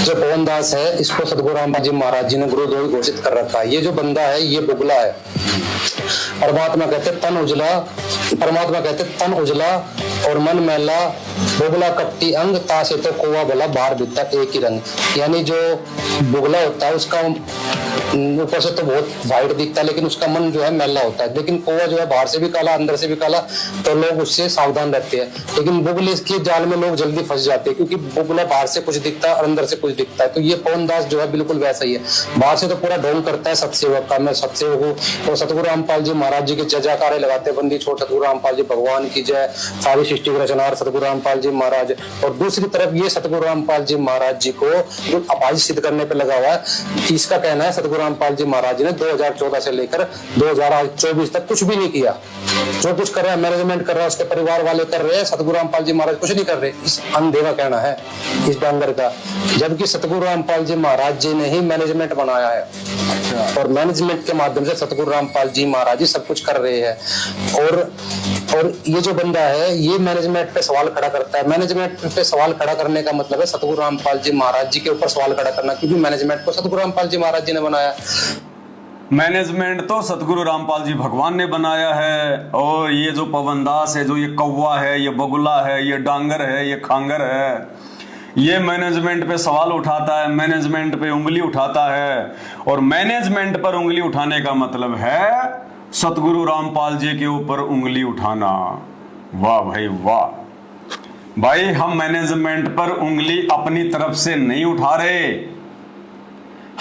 जो पवन दास है, इसको सतगुरु रामपाल जी महाराज जी ने गुरुद्रोही घोषित कर रखा है। ये जो बंदा है ये बुगला है। परमात्मा कहते तन उजला, परमात्मा कहते तन उजला और मन मैला, बुगला कपटी अंग, तासे तो कौवा भला बाहर भीतर एक ही रंग। यानी जो बुगला होता है उसका ऊपर से तो बहुत वाइट दिखता है, लेकिन उसका मन जो है मैला होता है। लेकिन कौवा जो है बाहर से भी काला अंदर से भी काला, तो लोग उससे सावधान रहते हैं। लेकिन बुगले के जाल में लोग जल्दी फंस जाते हैं, क्योंकि बुगला बाहर से कुछ दिखता है और अंदर से कुछ दिखता है। तो ये पवन दास जो है बिल्कुल वैसा ही है। बाहर से तो पूरा ढोंग करता है सतसेवक का, मैं सतसेवक हूँ, और सतगुरु रामपाल जी महाराज जी के जयकारे लगाते, बंदी छोड़ सतगुरु रामपाल जी भगवान की जय, सारी सृष्टि के रचनार सतगुरु रामपाल जी महाराज। और दूसरी तरफ ये सतगुरु रामपाल जी महाराज जी को जो अपाहिज सिद्ध करने पे लगा हुआ है। इसका कहना है सतगुरु रामपाल जी महाराज जी ने 2014 से लेकर 2024 तक कुछ भी नहीं किया। जो कुछ कर रहा है मैनेजमेंट कर रहा है, उसके परिवार वाले कर रहे हैं, सतगुरु रामपाल जी महाराज कुछ नहीं कर रहे। इस अंधे का कहना है, इस डांगर का, जबकि सतगुरु रामपाल जी महाराज जी ने ही मैनेजमेंट बनाया है और मैनेजमेंट के माध्यम से सतगुरु रामपाल जी महाराज जी सब कुछ कर रहे हैं। और ये जो बंदा है ये मैनेजमेंट पे सवाल खड़ा करता है। मैनेजमेंट पे सवाल खड़ा करने का मतलब है सतगुरु रामपाल जी महाराज जी के ऊपर सवाल खड़ा करना, क्योंकि मैनेजमेंट को सतगुरु रामपाल जी महाराज जी ने बनाया। मैनेजमेंट तो सतगुरु रामपाल जी भगवान ने बनाया है, और ये जो पवन दास है, जो ये कौवा है, ये बगुला है, ये डांगर है, ये खांगर है, ये मैनेजमेंट पे सवाल उठाता है, मैनेजमेंट पे उंगली उठाता है। और मैनेजमेंट पर उंगली उठाने का मतलब है सतगुरु रामपाल जी के ऊपर उंगली उठाना। वाह भाई वाह। भाई हम मैनेजमेंट पर उंगली अपनी तरफ से नहीं उठा रहे,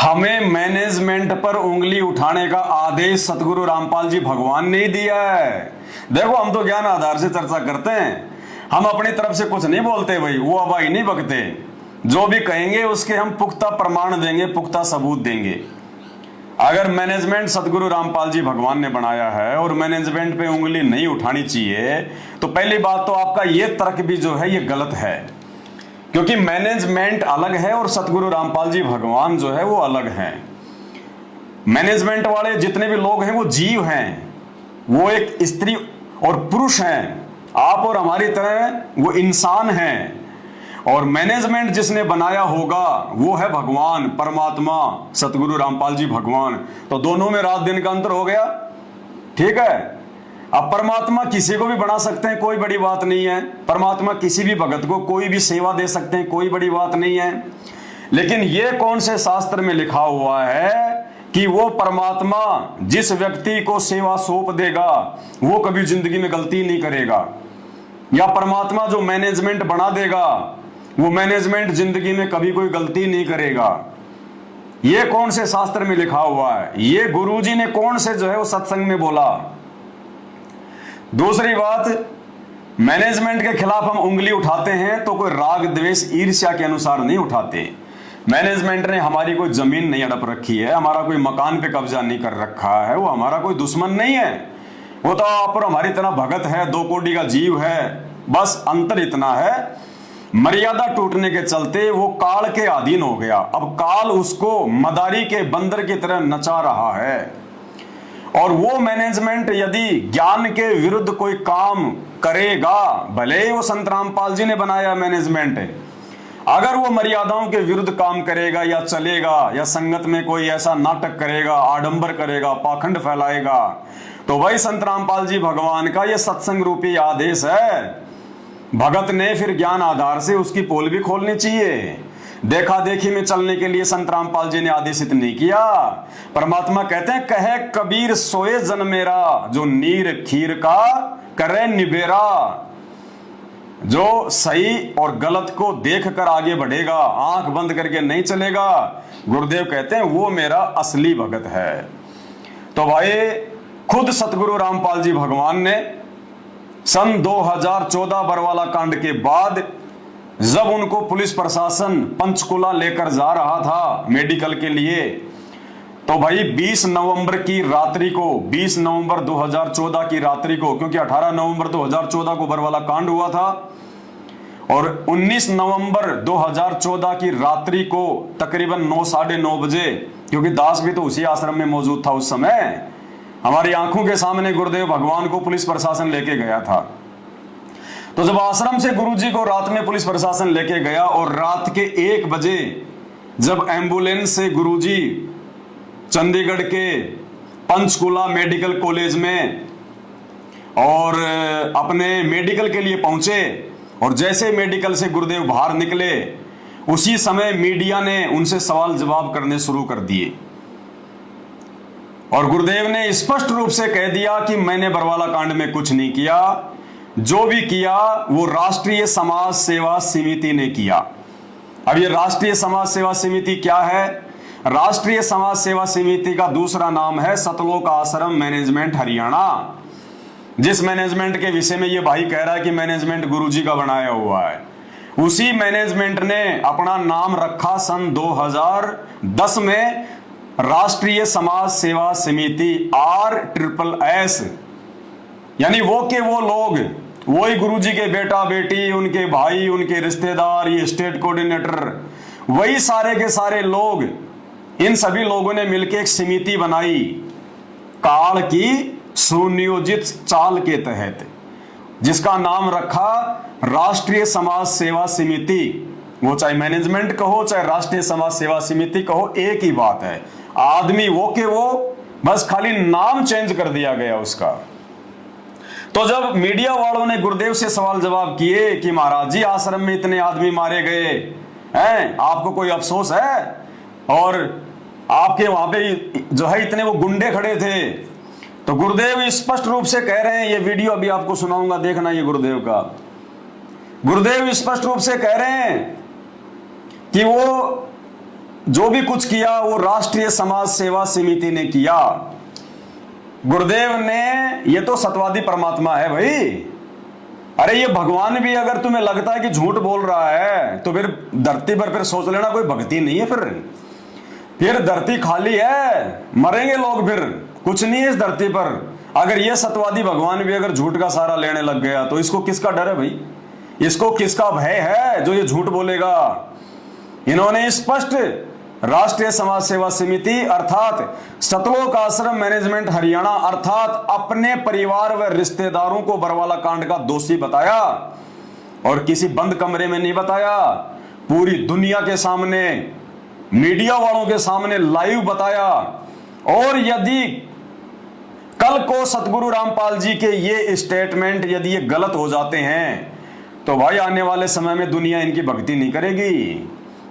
हमें मैनेजमेंट पर उंगली उठाने का आदेश सतगुरु रामपाल जी भगवान ने ही दिया है। देखो हम तो ज्ञान आधार से चर्चा करते हैं, हम अपनी तरफ से कुछ नहीं बोलते भाई, वो अबाई नहीं बकते। जो भी कहेंगे उसके हम पुख्ता प्रमाण देंगे, पुख्ता सबूत देंगे। अगर मैनेजमेंट सतगुरु रामपाल जी भगवान ने बनाया है और मैनेजमेंट पे उंगली नहीं उठानी चाहिए, तो पहली बात तो आपका ये तर्क भी जो है ये गलत है, क्योंकि मैनेजमेंट अलग है और सतगुरु रामपाल जी भगवान जो है वो अलग हैं। मैनेजमेंट वाले जितने भी लोग हैं वो जीव हैं, वो एक स्त्री और पुरुष हैं, आप और हमारी तरह वो इंसान हैं। और मैनेजमेंट जिसने बनाया होगा वो है भगवान, परमात्मा, सतगुरु रामपाल जी भगवान। तो दोनों में रात दिन का अंतर हो गया, ठीक है। अब परमात्मा किसी को भी बना सकते हैं, कोई बड़ी बात नहीं है। परमात्मा किसी भी भगत को कोई भी सेवा दे सकते हैं, कोई बड़ी बात नहीं है। लेकिन ये कौन से शास्त्र में लिखा हुआ है कि वो परमात्मा जिस व्यक्ति को सेवा सौंप देगा वो कभी जिंदगी में गलती नहीं करेगा, या परमात्मा जो मैनेजमेंट बना देगा वो मैनेजमेंट जिंदगी में कभी कोई गलती नहीं करेगा? ये कौन से शास्त्र में लिखा हुआ है? ये गुरुजी ने कौन से जो है वो सत्संग में बोला? दूसरी बात, मैनेजमेंट के खिलाफ हम उंगली उठाते हैं तो कोई राग द्वेष ईर्ष्या के अनुसार नहीं उठाते। मैनेजमेंट ने हमारी कोई जमीन नहीं हड़प रखी है, हमारा कोई मकान पे कब्जा नहीं कर रखा है, वो हमारा कोई दुश्मन नहीं है। वो तो आप और हमारी तरह भगत है, 2 कोटि का जीव है। बस अंतर इतना है, मर्यादा टूटने के चलते वो काल के अधीन हो गया। अब काल उसको मदारी के बंदर की तरह नचा रहा है। और वो मैनेजमेंट यदि ज्ञान के विरुद्ध कोई काम करेगा, भले ही वो संत रामपाल जी ने बनाया मैनेजमेंट है, अगर वो मर्यादाओं के विरुद्ध काम करेगा या चलेगा, या संगत में कोई ऐसा नाटक करेगा, आडंबर करेगा, पाखंड फैलाएगा, तो वही संत रामपाल जी भगवान का ये सत्संग रूपी आदेश है। भगत ने फिर ज्ञान आधार से उसकी पोल भी खोलनी चाहिए। देखा देखी में चलने के लिए संत रामपाल जी ने आदेशित नहीं किया। परमात्मा कहते हैं, कहे कबीर सोए जन मेरा, जो नीर खीर का करे निबेरा। जो सही और गलत को देखकर आगे बढ़ेगा, आंख बंद करके नहीं चलेगा, गुरुदेव कहते हैं वो मेरा असली भगत है। तो भाई खुद सतगुरु रामपाल जी भगवान ने सन 2014 बरवाला कांड के बाद जब उनको पुलिस प्रशासन पंचकुला लेकर जा रहा था मेडिकल के लिए, तो भाई 20 नवंबर की रात्रि को, 20 नवंबर 2014 की रात्रि को, क्योंकि 18 नवंबर 2014 को बरवाला कांड हुआ था, और 19 नवंबर 2014 की रात्रि को तकरीबन 9 साढ़े 9 बजे, क्योंकि दास भी तो उसी आश्रम में मौजूद था उस समय, हमारी आंखों के सामने गुरुदेव भगवान को पुलिस प्रशासन लेके गया था। तो जब आश्रम से गुरुजी को रात में पुलिस प्रशासन लेके गया और रात के 1 बजे जब एम्बुलेंस से गुरुजी चंडीगढ़ के पंचकुला मेडिकल कॉलेज में और अपने मेडिकल के लिए पहुंचे, और जैसे मेडिकल से गुरुदेव बाहर निकले उसी समय मीडिया ने उनसे सवाल जवाब करने शुरू कर दिए, और गुरुदेव ने स्पष्ट रूप से कह दिया कि मैंने बरवाला कांड में कुछ नहीं किया, जो भी किया वो राष्ट्रीय समाज सेवा समिति ने किया। अब ये राष्ट्रीय समाज सेवा समिति क्या है? राष्ट्रीय समाज सेवा समिति का दूसरा नाम है सतलोक आश्रम मैनेजमेंट हरियाणा, जिस मैनेजमेंट के विषय में ये भाई कह रहा है कि मैनेजमेंट गुरुजी का बनाया हुआ है। उसी मैनेजमेंट ने अपना नाम रखा सन 2010 में राष्ट्रीय समाज सेवा समिति RSSS, यानी वो के वो लोग, वही गुरुजी के बेटा बेटी, उनके भाई, उनके रिश्तेदार, ये स्टेट कोऑर्डिनेटर, वही सारे के सारे लोग, इन सभी लोगों ने मिलकर एक समिति बनाई काल की सुनियोजित चाल के तहत, जिसका नाम रखा राष्ट्रीय समाज सेवा समिति। वो चाहे मैनेजमेंट कहो चाहे राष्ट्रीय समाज सेवा समिति कहो, एक ही बात है, आदमी वो के वो, बस खाली नाम चेंज कर दिया गया उसका। तो जब मीडिया वालों ने गुरुदेव से सवाल जवाब किए कि महाराज जी आश्रम में इतने आदमी मारे गए हैं, आपको कोई अफसोस है? और आपके वहां पे जो है इतने वो गुंडे खड़े थे, तो गुरुदेव स्पष्ट रूप से कह रहे हैं, ये वीडियो अभी आपको सुनाऊंगा, देखना ये गुरुदेव का। गुरुदेव स्पष्ट रूप से कह रहे हैं कि वो जो भी कुछ किया वो राष्ट्रीय समाज सेवा समिति ने किया। गुरुदेव ने, ये तो सत्यवादी परमात्मा है भाई, अरे ये भगवान भी अगर तुम्हें लगता है कि झूठ बोल रहा है तो फिर धरती पर फिर सोच लेना कोई भक्ति नहीं है, फिर धरती खाली है, मरेंगे लोग, फिर कुछ नहीं है इस धरती पर। अगर ये सत्यवादी भगवान भी अगर झूठ का सहारा लेने लग गया तो इसको किसका डर है भाई? इसको किसका भय है जो ये झूठ बोलेगा? इन्होंने स्पष्ट राष्ट्रीय समाज सेवा समिति अर्थात सतलोक आश्रम मैनेजमेंट हरियाणा अर्थात अपने परिवार व रिश्तेदारों को बरवाला कांड का दोषी बताया, और किसी बंद कमरे में नहीं बताया, पूरी दुनिया के सामने, मीडिया वालों के सामने लाइव बताया। और यदि कल को सतगुरु रामपाल जी के ये स्टेटमेंट यदि ये गलत हो जाते हैं तो भाई आने वाले समय में दुनिया इनकी भक्ति नहीं करेगी,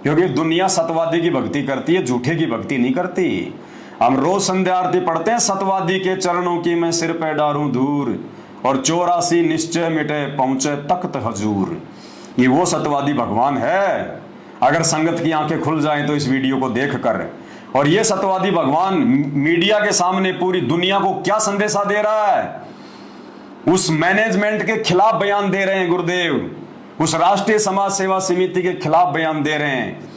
क्योंकि दुनिया सतवादी की भक्ति करती है, झूठे की भक्ति नहीं करती। हम रोज संध्या आरती पढ़ते हैं, सतवादी के चरणों की मैं सिर पे डारूं धूर, और 84 निश्चय मिटे पहुंचे तख्त हजूर। ये वो सतवादी भगवान है। अगर संगत की आंखें खुल जाएं तो इस वीडियो को देखकर, और ये सत्यवादी भगवान मीडिया के सामने पूरी दुनिया को क्या संदेशा दे रहा है? उस मैनेजमेंट के खिलाफ बयान दे रहे हैं गुरुदेव, उस राष्ट्रीय समाज सेवा समिति के खिलाफ बयान दे रहे हैं।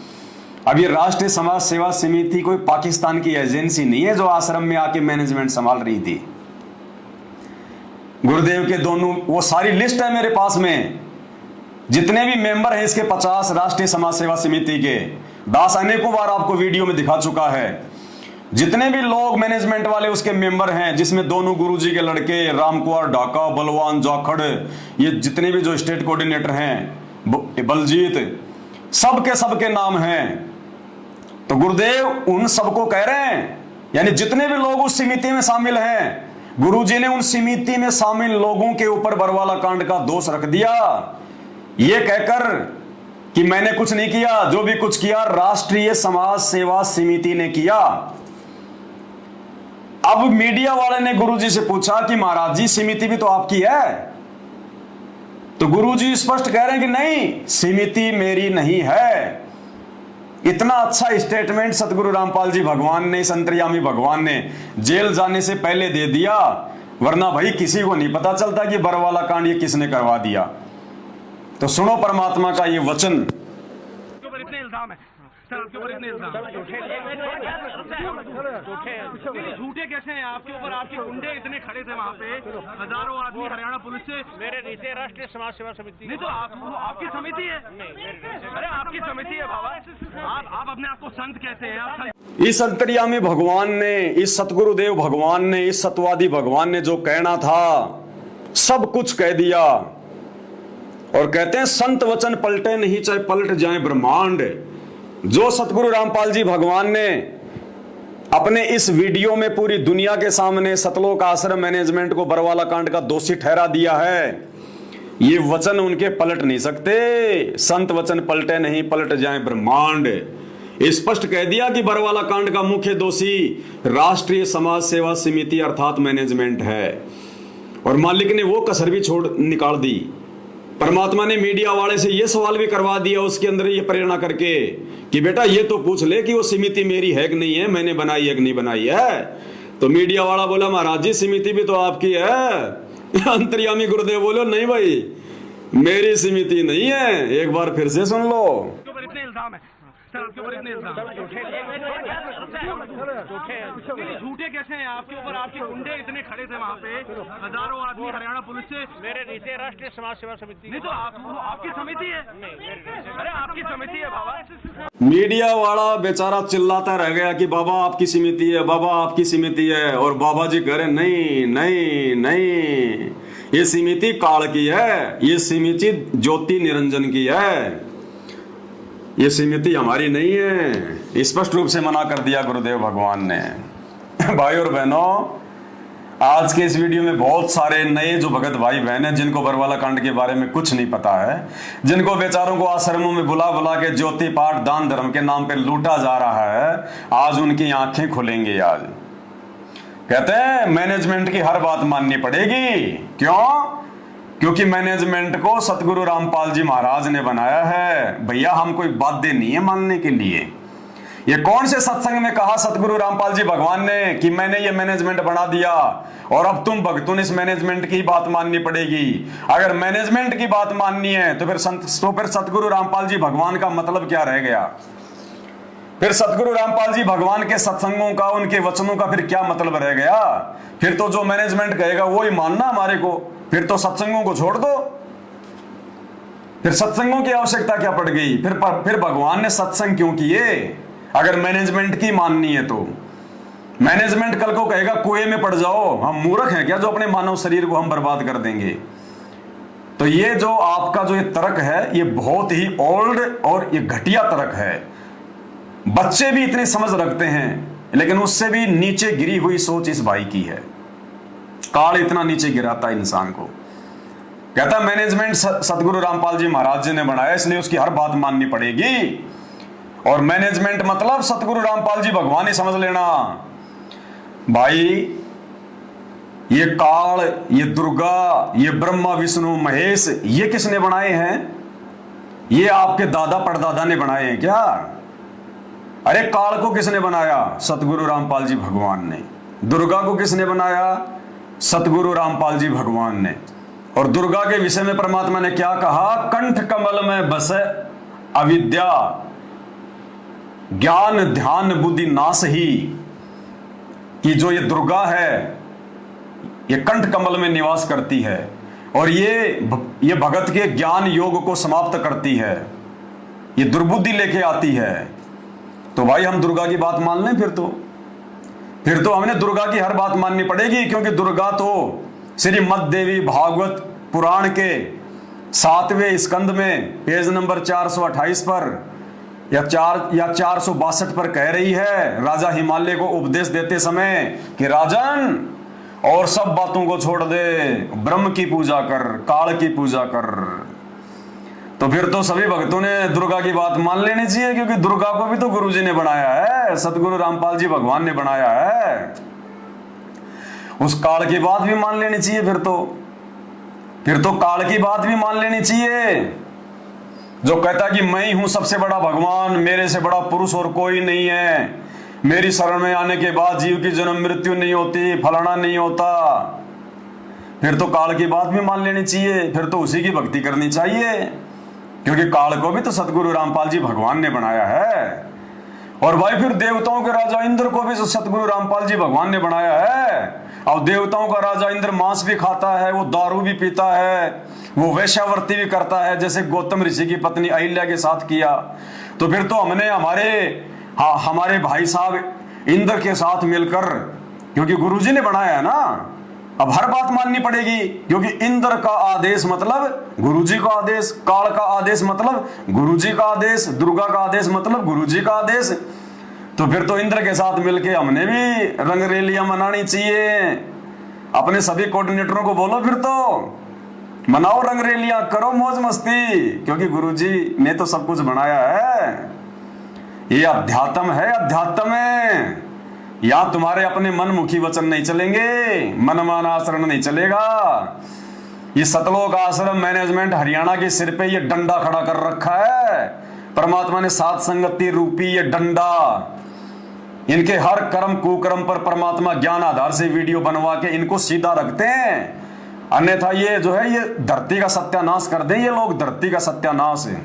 अब ये राष्ट्रीय समाज सेवा समिति कोई पाकिस्तान की एजेंसी नहीं है जो आश्रम में आके मैनेजमेंट संभाल रही थी। गुरुदेव के दोनों, वो सारी लिस्ट है मेरे पास में, जितने भी मेंबर हैं इसके 50 राष्ट्रीय समाज सेवा समिति के, दास अनेकों बार आपको वीडियो में दिखा चुका है। जितने भी लोग मैनेजमेंट वाले उसके मेंबर हैं, जिसमें दोनों गुरुजी के लड़के रामकुमार ढाका, बलवान जाखड़, ये जितने भी जो स्टेट कोऑर्डिनेटर हैं, बलजीत, सबके नाम हैं। तो गुरुदेव उन सबको कह रहे हैं, यानी जितने भी लोग उस समिति में शामिल हैं, गुरुजी ने उन समिति में शामिल लोगों के ऊपर बरवाला कांड का दोष रख दिया, ये कहकर कि मैंने कुछ नहीं किया, जो भी कुछ किया राष्ट्रीय समाज सेवा समिति ने किया। अब मीडिया वाले ने गुरुजी से पूछा कि महाराज जी समिति भी तो आपकी है, तो गुरुजी स्पष्ट कह रहे हैं कि नहीं, समिति मेरी नहीं है। इतना अच्छा स्टेटमेंट सतगुरु रामपाल जी भगवान ने, इस अंतर्यामी भगवान ने जेल जाने से पहले दे दिया, वरना भाई किसी को नहीं पता चलता कि बरवाला कांड ये किसने करवा दिया। तो सुनो परमात्मा का ये वचन। इतने इल्जाम है सर, आपके ऊपर इतने इल्जाम झूठे कैसे हैं आपके ऊपर? आपके गुंडे इतने खड़े थे वहाँ पे, हजारों आदमी हरियाणा पुलिस से। मेरे नीचे राष्ट्रीय समाज सेवा समिति नहीं तो आपकी समिति है। अरे आपकी समिति है बाबा, आप अपने आप को संत कहते हैं आप। इस अंतर्यामी भगवान ने, इस सतगुरुदेव भगवान ने, इस सत्यवादी भगवान ने जो कहना था सब कुछ कह दिया। और कहते हैं संत वचन पलटे नहीं चाहे पलट जाए ब्रह्मांड। जो सतगुरु रामपाल जी भगवान ने अपने इस वीडियो में पूरी दुनिया के सामने सतलोक आश्रम मैनेजमेंट को बरवाला कांड का दोषी ठहरा दिया है, ये वचन उनके पलट नहीं सकते। संत वचन पलटे नहीं, पलट जाए ब्रह्मांड। स्पष्ट कह दिया कि बरवाला कांड का मुख्य दोषी राष्ट्रीय समाज सेवा समिति अर्थात मैनेजमेंट है, और मालिक ने वो कसर भी छोड़ निकाल दी। परमात्मा ने मीडिया वाले से ये सवाल भी करवा दिया उसके अंदर ये प्रेरणा करके कि बेटा ये तो पूछ ले कि वो समिति मेरी है कि नहीं है, मैंने बनाई है कि नहीं बनाई है। तो मीडिया वाला बोला महाराज जी समिति भी तो आपकी है। अंतर्यामी गुरुदेव बोलो नहीं भाई मेरी समिति नहीं है, एक बार फिर से सुन लो। आपके ऊपर इतने इल्जाम है सर, आपके ऊपर इतने इल्जाम झूठे कैसे हैं आपके ऊपर? आपके गुंडे इतने खड़े थे वहाँ पे, हजारों आदमी हरियाणा पुलिस से। मेरे नीचे राष्ट्रीय समाज सेवा समिति। नहीं तो आपकी समिति है। अरे आपकी समिति है बाबा। मीडिया वाला बेचारा चिल्लाता रह गया कि बाबा आपकी समिति है, बाबा आपकी समिति है, और बाबा जी कह रहे नहीं नहीं नहीं, ये समिति काल की है, ये समिति ज्योति निरंजन की है, ये समिति हमारी नहीं है। स्पष्ट रूप से मना कर दिया गुरुदेव भगवान ने। भाई और बहनों, आज के इस वीडियो में बहुत सारे नए जो भगत भाई बहन हैं जिनको बरवाला कांड के बारे में कुछ नहीं पता है, जिनको बेचारों को आश्रमों में बुला बुला के ज्योति पाठ दान धर्म के नाम पे लूटा जा रहा है, आज उनकी आंखें खुलेंगी। आज कहते हैं मैनेजमेंट की हर बात माननी पड़ेगी। क्यों? क्योंकि मैनेजमेंट को सतगुरु रामपाल जी महाराज ने बनाया है। भैया हम कोई बाध्य नहीं है मानने के लिए। ये कौन से सत्संग में कहा सतगुरु रामपाल जी भगवान ने कि मैंने ये मैनेजमेंट बना दिया और अब तुम भक्तों ने इस मैनेजमेंट की बात माननी पड़ेगी? अगर मैनेजमेंट की बात माननी है तो फिर सतगुरु रामपाल जी भगवान का मतलब क्या रह गया? फिर सतगुरु रामपाल जी भगवान के सत्संगों का, उनके वचनों का फिर क्या मतलब रह गया? फिर तो जो मैनेजमेंट कहेगा वो ही मानना हमारे को, फिर तो सत्संगों को छोड़ दो। फिर सत्संगों की आवश्यकता क्या पड़ गई? फिर भगवान ने सत्संग क्यों किए अगर मैनेजमेंट की माननी है तो? मैनेजमेंट कल को कहेगा कुएं में पड़ जाओ, हम मूर्ख हैं क्या जो अपने मानव शरीर को हम बर्बाद कर देंगे? तो ये जो आपका जो ये तर्क है ये बहुत ही ओल्ड और ये घटिया तर्क है। बच्चे भी इतनी समझ रखते हैं लेकिन उससे भी नीचे गिरी हुई सोच इस भाई की है। काल इतना नीचे गिराता है इंसान को। कहता मैनेजमेंट सतगुरु रामपाल जी महाराज जी ने बनाया इसलिए उसकी हर बात माननी पड़ेगी, और मैनेजमेंट मतलब सतगुरु रामपाल जी भगवान ही समझ लेना। भाई ये काल, ये दुर्गा, ये ब्रह्मा विष्णु महेश, ये किसने बनाए हैं? ये आपके दादा परदादा ने बनाए हैं क्या? अरे काल को किसने बनाया? सतगुरु रामपाल जी भगवान ने। दुर्गा को किसने बनाया? सतगुरु रामपाल जी भगवान ने। और दुर्गा के विषय में परमात्मा ने क्या कहा? कंठ कमल में बसे अविद्या ज्ञान ध्यान बुद्धि नाश ही। कि जो ये दुर्गा है ये कंठ कमल में निवास करती है और ये भगत के ज्ञान योग को समाप्त करती है, ये दुर्बुद्धि लेके आती है। तो भाई हम दुर्गा की बात मान लें फिर तो हमने दुर्गा की हर बात माननी पड़ेगी, क्योंकि दुर्गा तो श्रीमद् देवी भागवत पुराण के 7वें स्कंद में पेज नंबर 428 पर या 462 पर कह रही है राजा हिमालय को उपदेश देते समय कि राजन और सब बातों को छोड़ दे, ब्रह्म की पूजा कर, काल की पूजा कर। तो फिर तो सभी भक्तों ने दुर्गा की बात मान लेनी चाहिए, क्योंकि दुर्गा को भी तो गुरुजी ने बनाया है, सतगुरु रामपाल जी भगवान ने बनाया है। उस काल की बात भी मान लेनी चाहिए। फिर तो काल की बात भी मान लेनी चाहिए जो कहता कि मैं ही हूं सबसे बड़ा भगवान, मेरे से बड़ा पुरुष और कोई नहीं है, मेरी शरण में आने के बाद जीव की जन्म मृत्यु नहीं होती, फलाना नहीं होता। फिर तो काल की बात भी मान लेनी चाहिए, फिर तो उसी की भक्ति करनी चाहिए, क्योंकि काल को भी तो सतगुरु रामपाल जी भगवान ने बनाया है। और भाई फिर देवताओं के राजा इंद्र को भी सतगुरु रामपाल जी भगवान ने बनाया है। और देवताओं का राजा इंद्र मांस भी खाता है, वो दारू भी पीता है, वो वैश्यावर्ती भी करता है, जैसे गौतम ऋषि की पत्नी अहिल्या के साथ किया। तो फिर तो हमने हमारे भाई साहब इंद्र के साथ मिलकर, क्योंकि गुरुजी ने बनाया है ना, अब हर बात माननी पड़ेगी, क्योंकि इंद्र का आदेश मतलब गुरुजी का आदेश, काल का आदेश मतलब गुरुजी का आदेश, दुर्गा का आदेश मतलब गुरुजी का आदेश। तो फिर तो इंद्र के साथ मिलके हमने भी रंगरेलियां मनानी चाहिए। अपने सभी कोऑर्डिनेटरों को बोलो फिर तो मनाओ रंगरेलियां, करो मौज मस्ती, क्योंकि गुरुजी ने तो सब कुछ बनाया है। ये अध्यात्म है, अध्यात्म है। यहां तुम्हारे अपने मनमुखी वचन नहीं चलेंगे, मनमान आचरण नहीं चलेगा। ये सतलोक आश्रम मैनेजमेंट हरियाणा के सिर पे ये डंडा खड़ा कर रखा है। परमात्मा ने सात संगति रूपी ये डंडा, इनके हर कर्म कुकर्म पर परमात्मा ज्ञान आधार से वीडियो बनवा के इनको सीधा रखते हैं। अन्यथा ये जो है ये धरती का सत्यानाश कर दें ये लोग, धरती का सत्यानाश है।